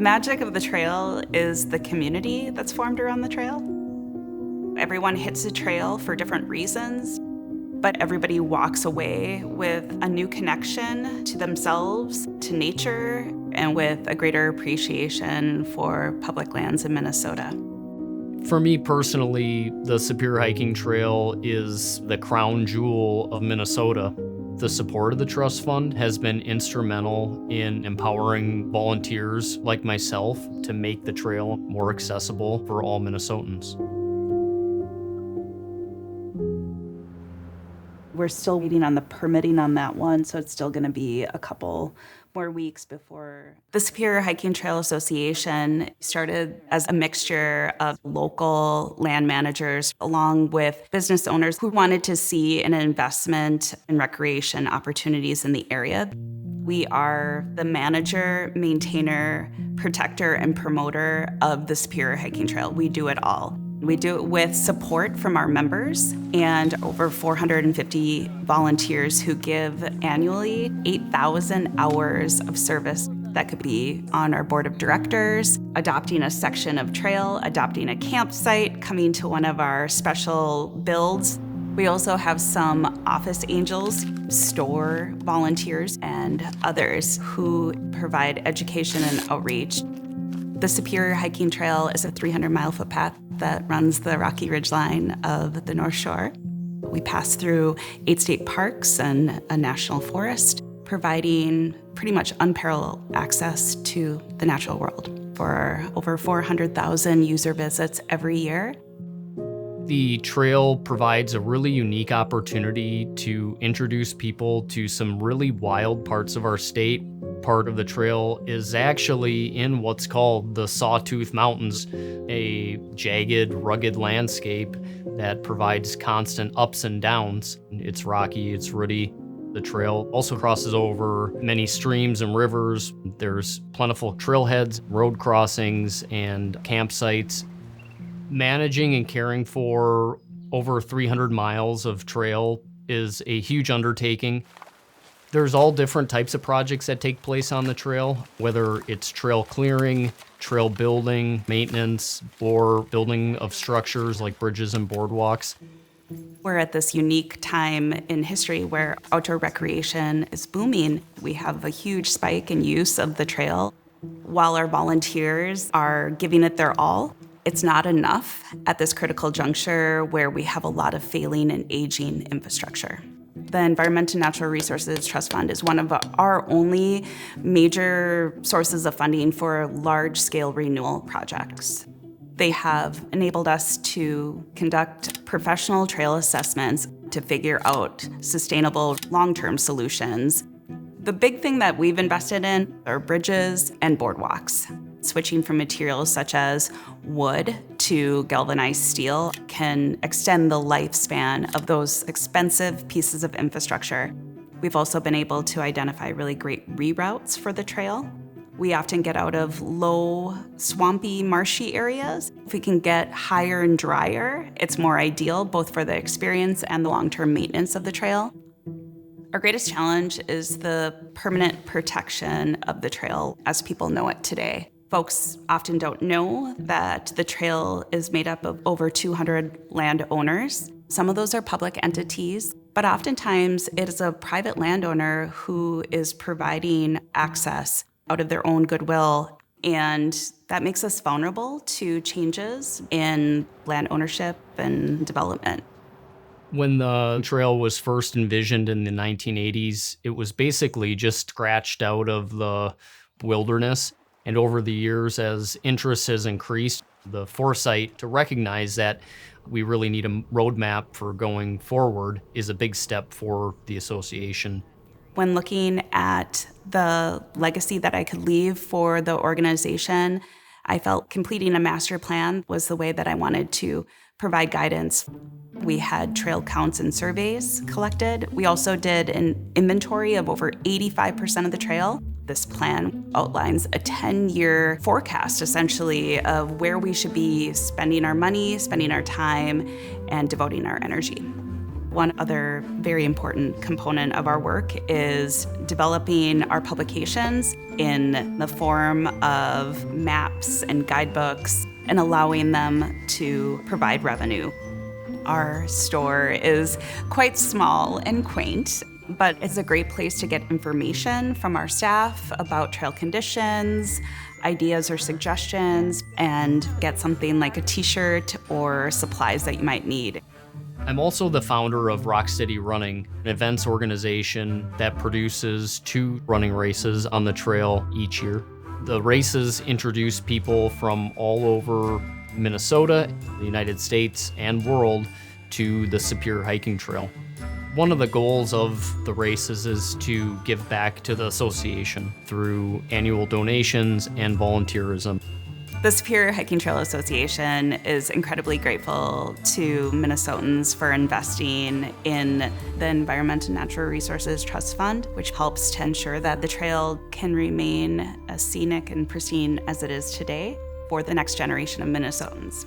magic of the trail is the community that's formed around the trail. Everyone hits the trail for different reasons, but everybody walks away with a new connection to themselves, to nature, and with a greater appreciation for public lands in Minnesota. For me personally, the Superior Hiking Trail is the crown jewel of Minnesota. The support of the Trust Fund has been instrumental in empowering volunteers like myself to make the trail more accessible for all Minnesotans. We're still waiting on the permitting on that one, so it's still going to be a couple more weeks before. The Superior Hiking Trail Association started as a mixture of local land managers along with business owners who wanted to see an investment in recreation opportunities in the area. We are the manager, maintainer, protector, and promoter of the Superior Hiking Trail. We do it all. We do it with support from our members and over 450 volunteers who give annually 8,000 hours of service. That could be on our board of directors, adopting a section of trail, adopting a campsite, coming to one of our special builds. We also have some office angels, store volunteers, and others who provide education and outreach. The Superior Hiking Trail is a 300-mile footpath that runs the Rocky Ridge line of the North Shore. We pass through 8 state parks and a national forest, providing pretty much unparalleled access to the natural world for over 400,000 user visits every year. The trail provides a really unique opportunity to introduce people to some really wild parts of our state. Part of the trail is actually in what's called the Sawtooth Mountains, a jagged, rugged landscape that provides constant ups and downs. It's rocky, it's rooty. The trail also crosses over many streams and rivers. There's plentiful trailheads, road crossings, and campsites. Managing and caring for over 300 miles of trail is a huge undertaking. There's all different types of projects that take place on the trail, whether it's trail clearing, trail building, maintenance, or building of structures like bridges and boardwalks. We're at this unique time in history where outdoor recreation is booming. We have a huge spike in use of the trail. While our volunteers are giving it their all, it's not enough at this critical juncture where we have a lot of failing and aging infrastructure. The Environment and Natural Resources Trust Fund is one of our only major sources of funding for large-scale renewal projects. They have enabled us to conduct professional trail assessments to figure out sustainable long-term solutions. The big thing that we've invested in are bridges and boardwalks. Switching from materials such as wood to galvanized steel can extend the lifespan of those expensive pieces of infrastructure. We've also been able to identify really great reroutes for the trail. We often get out of low, swampy, marshy areas. If we can get higher and drier, it's more ideal both for the experience and the long-term maintenance of the trail. Our greatest challenge is the permanent protection of the trail as people know it today. Folks often don't know that the trail is made up of over 200 landowners. Some of those are public entities, but oftentimes it is a private landowner who is providing access out of their own goodwill, and that makes us vulnerable to changes in land ownership and development. When the trail was first envisioned in the 1980s, it was basically just scratched out of the wilderness. And over the years, as interest has increased, the foresight to recognize that we really need a roadmap for going forward is a big step for the association. When looking at the legacy that I could leave for the organization, I felt completing a master plan was the way that I wanted to provide guidance. We had trail counts and surveys collected. We also did an inventory of over 85% of the trail. This plan outlines a 10-year forecast, essentially, of where we should be spending our money, spending our time, and devoting our energy. One other very important component of our work is developing our publications in the form of maps and guidebooks and allowing them to provide revenue. Our store is quite small and quaint, but it's a great place to get information from our staff about trail conditions, ideas or suggestions, and get something like a t-shirt or supplies that you might need. I'm also the founder of Rock City Running, an events organization that produces 2 running races on the trail each year. The races introduce people from all over Minnesota, the United States, and world to the Superior Hiking Trail. One of the goals of the races is to give back to the association through annual donations and volunteerism. The Superior Hiking Trail Association is incredibly grateful to Minnesotans for investing in the Environment and Natural Resources Trust Fund, which helps to ensure that the trail can remain as scenic and pristine as it is today for the next generation of Minnesotans.